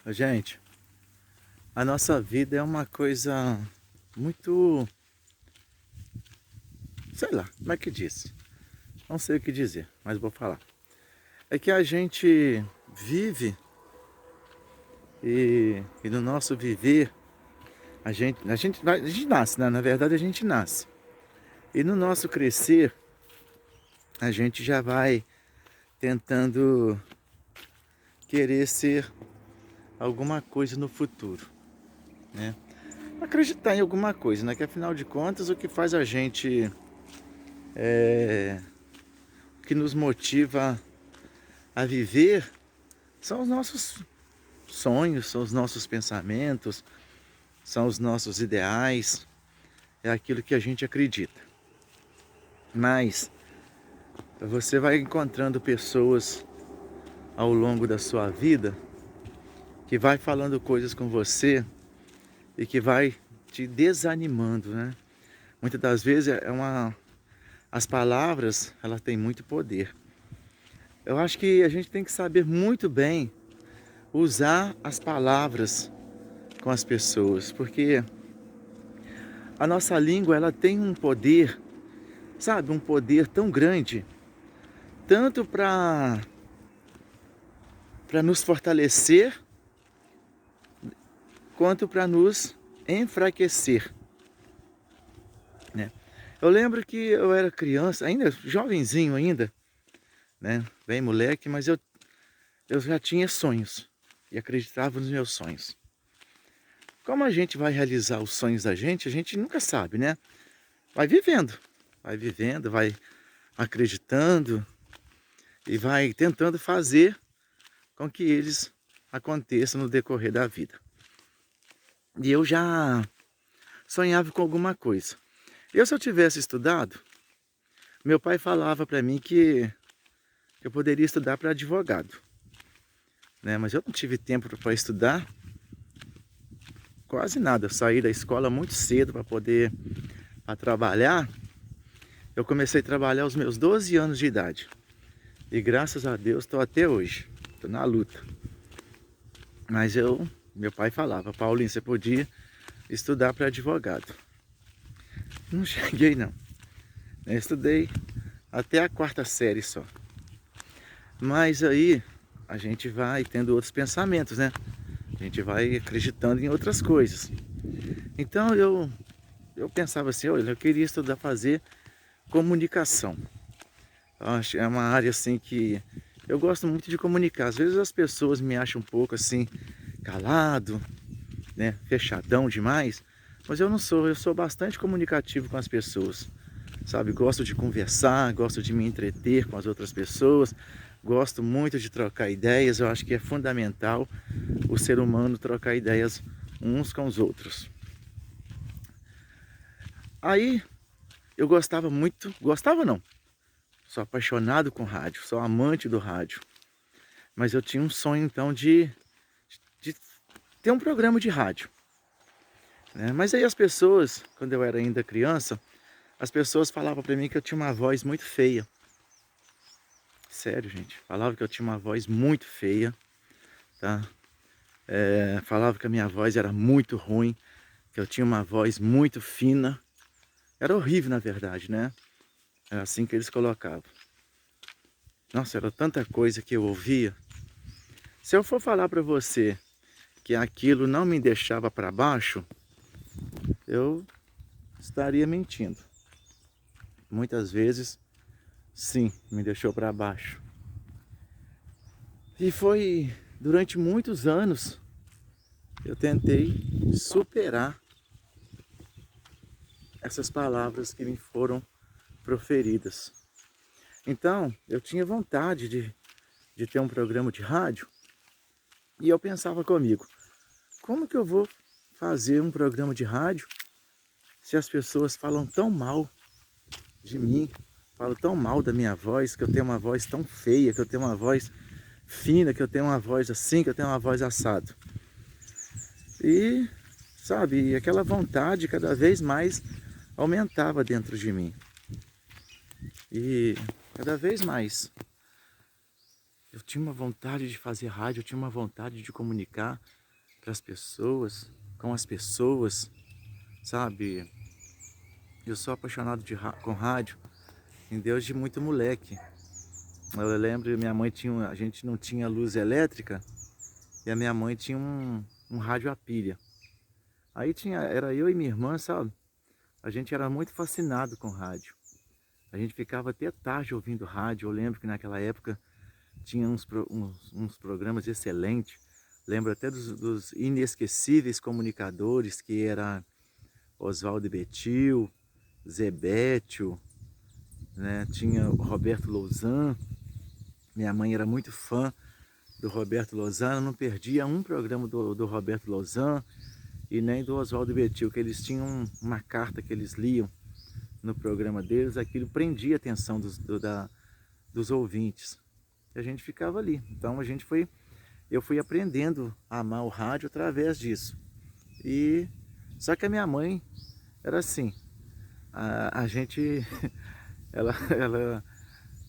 Gente, a nossa vida é uma coisa muito, sei lá, como é que diz? Não sei o que dizer, mas vou falar. É que a gente vive e no nosso viver, a gente nasce, né? Na verdade a gente nasce. E no nosso crescer, a gente já vai tentando querer ser alguma coisa no futuro, né? Acreditar em alguma coisa, né? Que afinal de contas o que faz a gente, o que nos motiva a viver são os nossos sonhos, são os nossos pensamentos, são os nossos ideais, é aquilo que a gente acredita. Mas você vai encontrando pessoas ao longo da sua vida que vai falando coisas com você e que vai te desanimando, né? Muitas das vezes as palavras, elas têm muito poder. Eu acho que a gente tem que saber muito bem usar as palavras com as pessoas, porque a nossa língua ela tem um poder, sabe, um poder tão grande, tanto para nos fortalecer, quanto para nos enfraquecer, né? Eu lembro que eu era criança, ainda jovenzinho ainda, né, bem moleque, mas eu já tinha sonhos e acreditava nos meus sonhos. Como a gente vai realizar os sonhos da gente, a gente nunca sabe, né? Vai vivendo, vai acreditando e vai tentando fazer com que eles aconteçam no decorrer da vida. E eu já sonhava com alguma coisa. Se eu tivesse estudado, meu pai falava para mim que eu poderia estudar para advogado, né? Mas eu não tive tempo para estudar, quase nada. Eu saí da escola muito cedo para poder trabalhar. Eu comecei a trabalhar aos meus 12 anos de idade. E graças a Deus estou até hoje. Estou na luta. Mas meu pai falava, Paulinho, você podia estudar para advogado. Não cheguei não. Eu estudei até a quarta série só. Mas aí a gente vai tendo outros pensamentos, né? A gente vai acreditando em outras coisas. Então eu pensava assim, olha, eu queria estudar fazer comunicação. Eu acho é uma área assim que eu gosto muito de comunicar. Às vezes as pessoas me acham um pouco assim calado, né, fechadão demais, mas eu não sou, eu sou bastante comunicativo com as pessoas. Sabe, gosto de conversar, gosto de me entreter com as outras pessoas, gosto muito de trocar ideias. Eu acho que é fundamental o ser humano trocar ideias uns com os outros. Aí eu gostava muito, gostava não, sou apaixonado com rádio, sou amante do rádio. Mas eu tinha um sonho então de ter um programa de rádio, né? Mas aí as pessoas, quando eu era ainda criança, as pessoas falavam para mim que eu tinha uma voz muito feia. Sério, gente. Falavam que eu tinha uma voz muito feia, tá? Falavam que a minha voz era muito ruim, que eu tinha uma voz muito fina. Era horrível, na verdade, né? Era assim que eles colocavam. Nossa, era tanta coisa que eu ouvia. Se eu for falar para você que aquilo não me deixava para baixo, eu estaria mentindo. Muitas vezes, sim, me deixou para baixo. E foi durante muitos anos eu tentei superar essas palavras que me foram proferidas. Então, eu tinha vontade de ter um programa de rádio e eu pensava comigo, como que eu vou fazer um programa de rádio se as pessoas falam tão mal de mim, falam tão mal da minha voz, que eu tenho uma voz tão feia, que eu tenho uma voz fina, que eu tenho uma voz assim, que eu tenho uma voz assado. E, sabe, aquela vontade cada vez mais aumentava dentro de mim. E cada vez mais Eu tinha uma vontade de fazer rádio, eu tinha uma vontade de comunicar para as pessoas, com as pessoas, sabe? Eu sou apaixonado com rádio, em Deus de muito moleque. Eu lembro, minha mãe tinha, a gente não tinha luz elétrica e a minha mãe tinha um rádio a pilha. Aí era eu e minha irmã, sabe? A gente era muito fascinado com rádio. A gente ficava até tarde ouvindo rádio. Eu lembro que naquela época tinha uns programas excelentes. Lembro até dos inesquecíveis comunicadores, que era Oswaldo Betil, Zebétio, né? Tinha o Roberto Lousã. Minha mãe era muito fã do Roberto Lousã, não perdia um programa do Roberto Lousã e nem do Oswaldo Betil, que eles tinham uma carta que eles liam no programa deles, aquilo prendia a atenção dos ouvintes. E a gente ficava ali. Então eu fui aprendendo a amar o rádio através disso. Só que a minha mãe era assim, a gente, ela,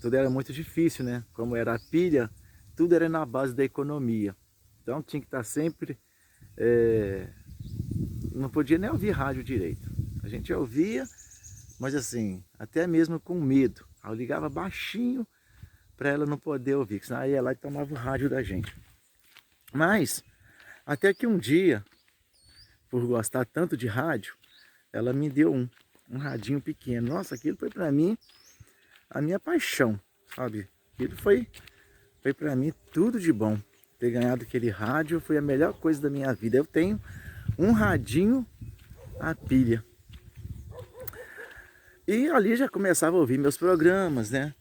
tudo era muito difícil, né? Como era a pilha, tudo era na base da economia. Então tinha que estar sempre, não podia nem ouvir rádio direito. A gente ouvia, mas assim, até mesmo com medo. Eu ligava baixinho para ela não poder ouvir, senão ela ia lá e tomava o rádio da gente. Mas, até que um dia, por gostar tanto de rádio, ela me deu um radinho pequeno. Nossa, aquilo foi para mim a minha paixão, sabe? Aquilo foi para mim tudo de bom. Ter ganhado aquele rádio foi a melhor coisa da minha vida. Eu tenho um radinho a pilha. E ali já começava a ouvir meus programas, né?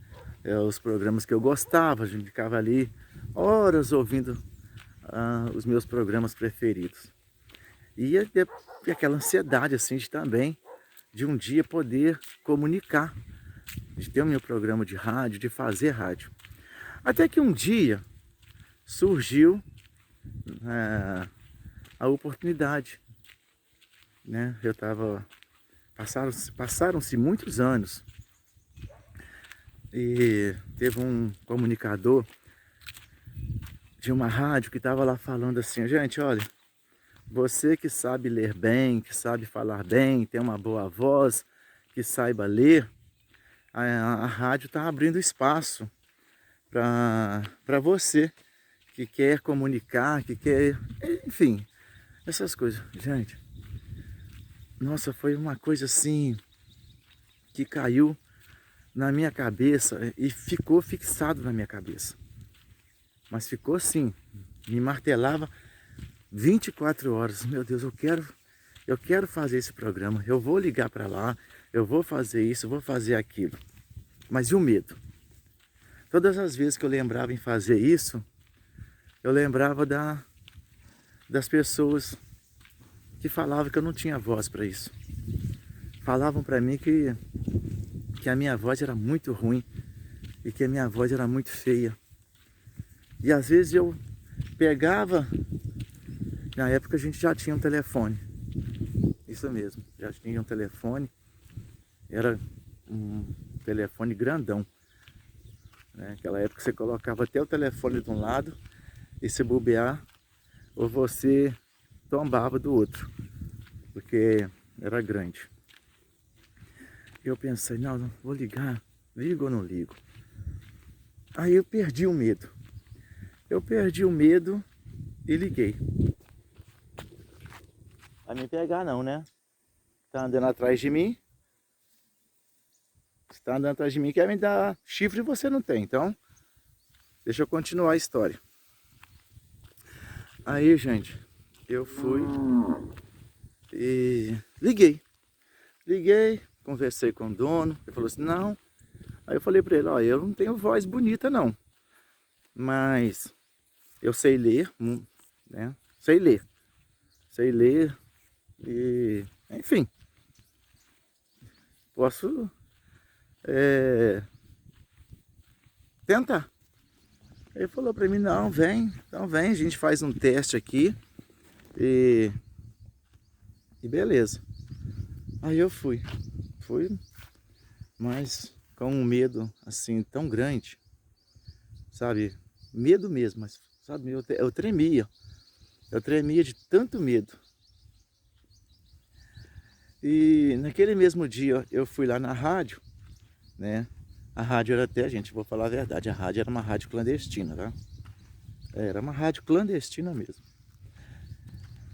Os programas que eu gostava, a gente ficava ali horas ouvindo os meus programas preferidos. E aquela ansiedade assim de um dia poder comunicar, de ter o meu programa de rádio, de fazer rádio. Até que um dia surgiu a oportunidade, né? Passaram-se muitos anos e teve um comunicador de uma rádio que estava lá falando assim: gente, olha, você que sabe ler bem, que sabe falar bem, tem uma boa voz, que saiba ler, a rádio está abrindo espaço para você que quer comunicar, que quer, enfim, essas coisas. Gente, nossa, foi uma coisa assim que caiu na minha cabeça e ficou fixado na minha cabeça. Mas ficou assim, me martelava 24 horas. Meu Deus, eu quero fazer esse programa, eu vou ligar para lá, eu vou fazer isso, eu vou fazer aquilo. Mas e o medo? Todas as vezes que eu lembrava em fazer isso, eu lembrava das pessoas que falavam que eu não tinha voz para isso. Falavam para mim que a minha voz era muito ruim e que a minha voz era muito feia. E às vezes eu pegava, na época a gente já tinha um telefone, isso mesmo, já tinha um telefone, era um telefone grandão, né? Naquela época você colocava até o telefone de um lado e se bobear, ou você tombava do outro, porque era grande. E eu pensei, não, vou ligar, ligo ou não ligo? Aí eu perdi o medo. Eu perdi o medo e liguei. Vai me pegar não, né? Tá andando atrás de mim. Se tá andando atrás de mim, quer me dar chifre, você não tem. Então, deixa eu continuar a história. Aí, gente, eu fui e liguei. Liguei, conversei com o dono. Ele falou assim, não. Aí eu falei pra ele, ó, eu não tenho voz bonita não. Mas eu sei ler, né? Sei ler e, enfim, posso tentar. Ele falou pra mim, não, vem, então vem, a gente faz um teste aqui e beleza. Aí eu fui, mas com um medo assim tão grande, sabe? medo mesmo, mas sabe, eu tremia. Eu tremia de tanto medo. E naquele mesmo dia eu fui lá na rádio, né? A rádio era até, gente, vou falar a verdade, a rádio era uma rádio clandestina, tá? Era uma rádio clandestina mesmo.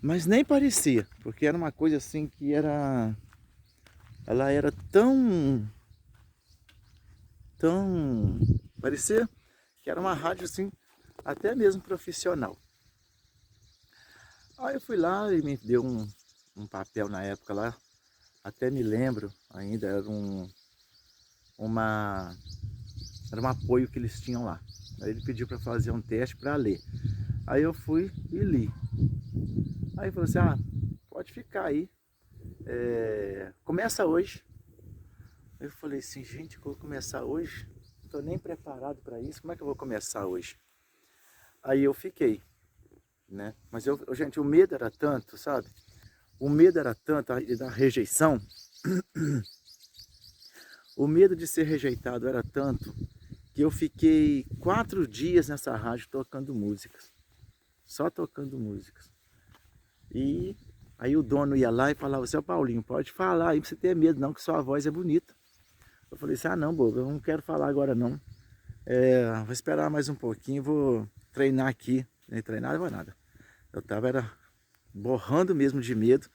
Mas nem parecia, porque era uma coisa assim que era... Ela era tão... Parecia que era uma rádio assim, até mesmo profissional. Aí eu fui lá e me deu um papel na época lá, até me lembro ainda, uma, era um apoio que eles tinham lá. Aí ele pediu para fazer um teste para ler. Aí eu fui e li. Aí ele falou assim, ah, pode ficar aí, começa hoje. Eu falei assim, gente, eu vou começar hoje? Não estou nem preparado para isso, como é que eu vou começar hoje? Aí eu fiquei, né? Mas gente, o medo era tanto, sabe? O medo era tanto da rejeição, o medo de ser rejeitado era tanto que eu fiquei 4 dias nessa rádio tocando músicas, só tocando músicas. E aí o dono ia lá e falava, seu Paulinho, pode falar aí, pra você ter medo não, que sua voz é bonita. Eu falei assim, ah não, bobo, eu não quero falar agora não. Vou esperar mais um pouquinho, vou treinar aqui. Nem treinar, não vai nada. Eu tava borrando mesmo de medo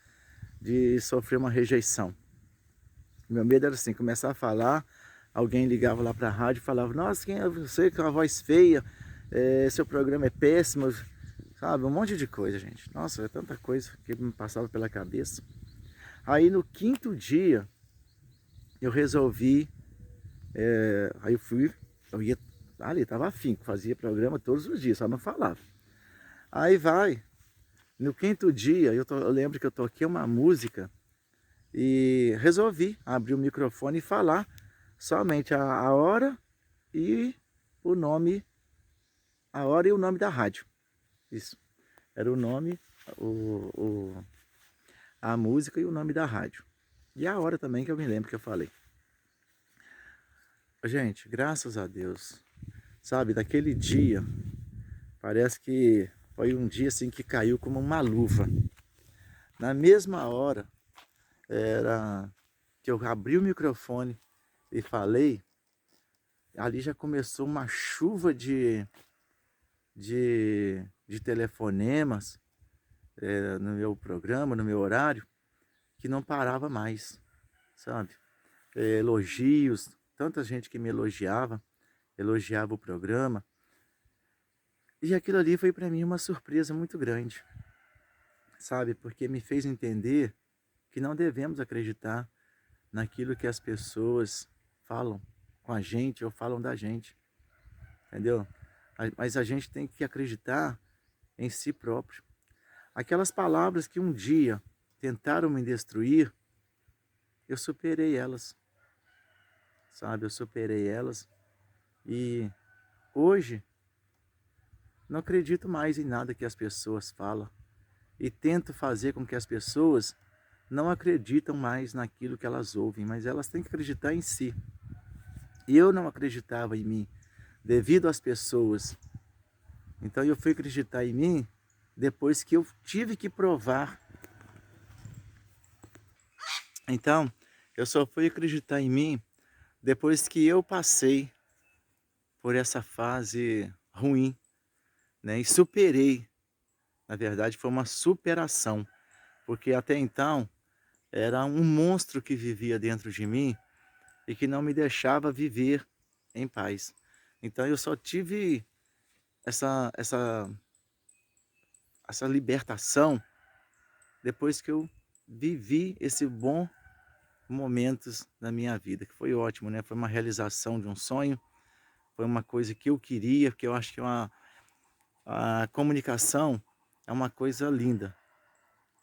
de sofrer uma rejeição. Meu medo era assim, começar a falar, alguém ligava lá para a rádio e falava, nossa, quem é você com a voz feia, seu programa é péssimo, sabe, um monte de coisa, gente. Nossa, é tanta coisa que me passava pela cabeça. Aí no 5º dia, eu resolvi, aí eu ia ali, estava afinco, fazia programa todos os dias, só não falava. Aí no 5º dia, eu lembro que eu toquei uma música e resolvi abrir o microfone e falar somente a hora e o nome, a hora e o nome da rádio. Isso, era o nome, a música e o nome da rádio. E a hora também que eu me lembro que eu falei. Gente, graças a Deus, sabe, daquele dia, parece que foi um dia assim que caiu como uma luva. Na mesma hora, era que eu abri o microfone e falei, ali já começou uma chuva de telefonemas no meu programa, no meu horário, que não parava mais, sabe? Elogios, tanta gente que me elogiava o programa. E aquilo ali foi para mim uma surpresa muito grande, sabe? Porque me fez entender que não devemos acreditar naquilo que as pessoas falam com a gente ou falam da gente, entendeu? Mas a gente tem que acreditar em si próprio. Aquelas palavras que um dia tentaram me destruir, eu superei elas, sabe? Eu superei elas e hoje não acredito mais em nada que as pessoas falam e tento fazer com que as pessoas não acreditam mais naquilo que elas ouvem, mas elas têm que acreditar em si. E eu não acreditava em mim devido às pessoas. Então eu fui acreditar em mim depois que eu tive que provar. Então, eu só fui acreditar em mim depois que eu passei por essa fase ruim, né? E superei. Na verdade, foi uma superação, porque até então era um monstro que vivia dentro de mim e que não me deixava viver em paz. Então eu só tive essa, essa, essa libertação depois que eu vivi esse bom momentos da minha vida, que foi ótimo, né? Foi uma realização de um sonho, foi uma coisa que eu queria, porque eu acho que a comunicação é uma coisa linda,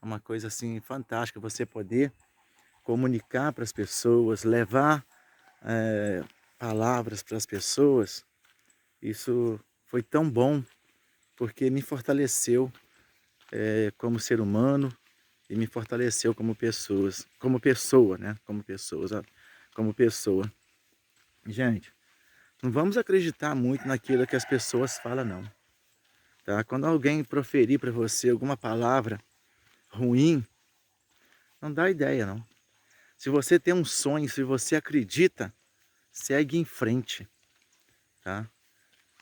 é uma coisa assim fantástica, você poder comunicar para as pessoas, levar palavras para as pessoas. Isso foi tão bom, porque me fortaleceu como ser humano e me fortaleceu como pessoa, né? Como pessoa. Gente, Não vamos acreditar muito naquilo que as pessoas falam, não. Tá? Quando alguém proferir para você alguma palavra ruim, não dá ideia, não. Se você tem um sonho, se você acredita, segue em frente, tá?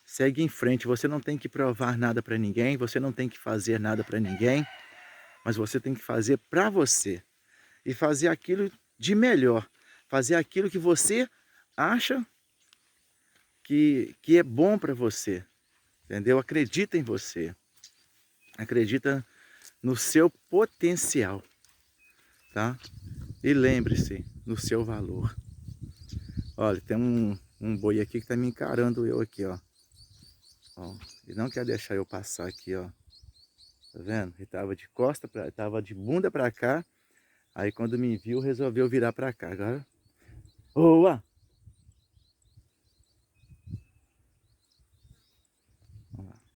Segue em frente. Você não tem que provar nada para ninguém, você não tem que fazer nada para ninguém, mas você tem que fazer para você e fazer aquilo de melhor, fazer aquilo que você acha que é bom para você, entendeu? Acredita em você, acredita no seu potencial, tá? E lembre-se no seu valor. Olha, tem um boi aqui que tá me encarando eu aqui, ó. Ó, ele não quer deixar eu passar aqui, ó. Tá vendo? Ele tava de costa para, tava de bunda para cá. Aí quando me viu, resolveu virar para cá. Agora, boa!